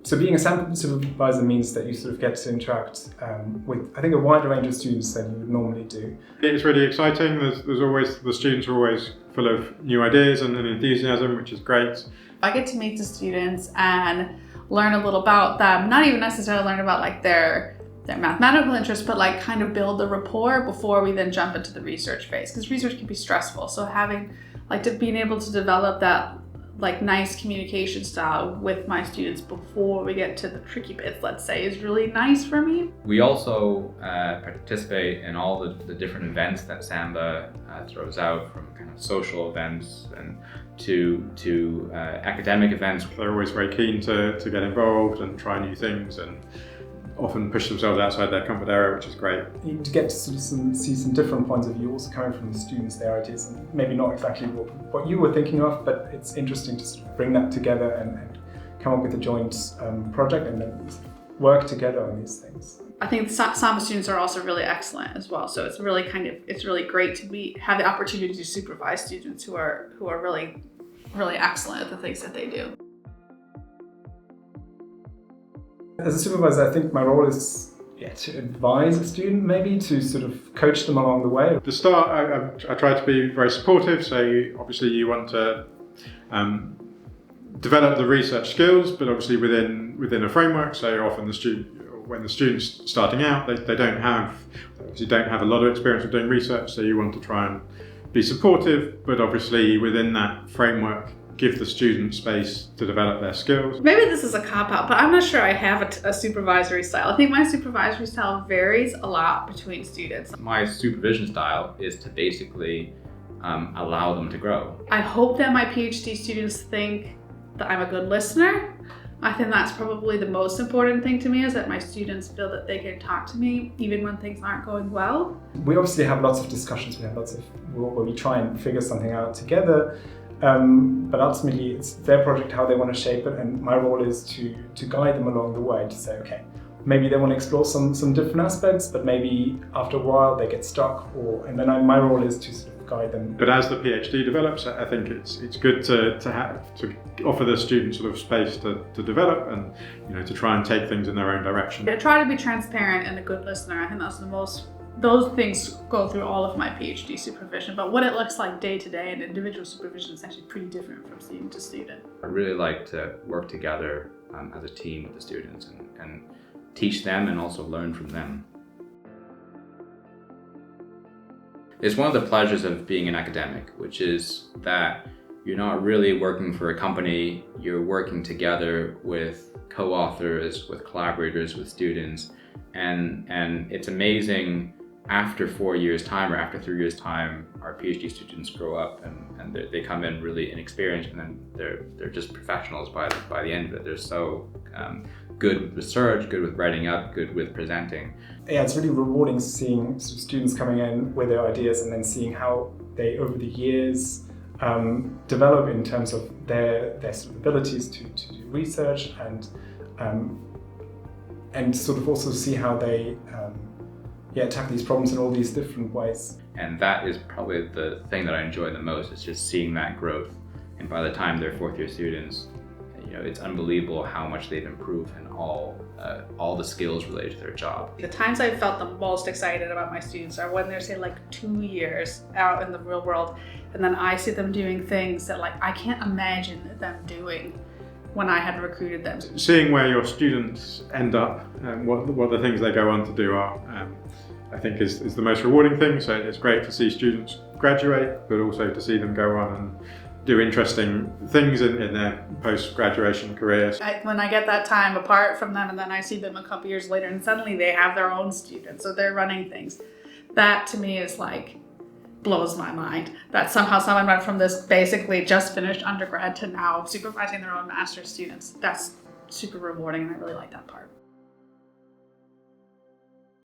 So being a SAMBa supervisor means that you sort of get to interact with, I think, a wider range of students than you would normally do. It's really exciting. There's always, the students are always full of new ideas and enthusiasm, which is great. I get to meet the students and learn a little about them, not even necessarily learn about like their mathematical interests, but like kind of build the rapport before we then jump into the research phase, because research can be stressful. So having being able to develop that like nice communication style with my students before we get to the tricky bits, let's say, is really nice for me. We also participate in all the different events that SAMBa throws out, from kind of social events and to academic events. They're always very keen to get involved and try new things, and often push themselves outside their comfort area, which is great. You get to sort of see some different points of view also coming from the students, their ideas, and maybe not exactly what you were thinking of, but it's interesting to sort of bring that together and come up with a joint project and then work together on these things. I think the SAMBa students are also really excellent as well. So it's really great to have the opportunity to supervise students who are really, really excellent at the things that they do. As a supervisor, I think my role is to advise a student, maybe to sort of coach them along the way. At the start, I try to be very supportive, so obviously you want to develop the research skills, but obviously within a framework. So often when the student's starting out, they don't have a lot of experience of doing research, so you want to try and be supportive, but obviously within that framework, give the student space to develop their skills. Maybe this is a cop-out, but I'm not sure I have a supervisory style. I think my supervisory style varies a lot between students. My supervision style is to basically allow them to grow. I hope that my PhD students think that I'm a good listener. I think that's probably the most important thing to me, is that my students feel that they can talk to me even when things aren't going well. We obviously have lots of discussions, we have lots of where we try and figure something out together. But ultimately it's their project, how they want to shape it, and my role is to guide them along the way, to say, okay, maybe they want to explore some different aspects, but maybe after a while they get stuck, and then my role is to sort of guide them. But as the PhD develops, I think it's good to offer the students sort of space to develop and to try and take things in their own direction. I try to be transparent and a good listener. I think that's those things go through all of my PhD supervision, but what it looks like day to day in individual supervision is actually pretty different from student to student. I really like to work together as a team with the students and teach them and also learn from them. It's one of the pleasures of being an academic, which is that you're not really working for a company, you're working together with co-authors, with collaborators, with students, and it's amazing. After 4 years' time or after 3 years' time, our PhD students grow up and they come in really inexperienced, and then they're just professionals by the end of it. They're so good with research, good with writing up, good with presenting. Yeah, it's really rewarding seeing sort of students coming in with their ideas and then seeing how they, over the years, develop in terms of their sort of abilities to do research and sort of also see how they tackle these problems in all these different ways. And that is probably the thing that I enjoy the most, is just seeing that growth. And by the time they're fourth year students, it's unbelievable how much they've improved in all the skills related to their job. The times I've felt the most excited about my students are when they're, say, like 2 years out in the real world, and then I see them doing things that I can't imagine them doing when I had recruited them. Seeing where your students end up and what the things they go on to do are, I think is the most rewarding thing. So it's great to see students graduate, but also to see them go on and do interesting things in their post-graduation careers. When I get that time apart from them and then I see them a couple years later and suddenly they have their own students, so they're running things, that to me is blows my mind. That somehow someone went from this basically just finished undergrad to now supervising their own master's students. That's super rewarding, and I really like that part.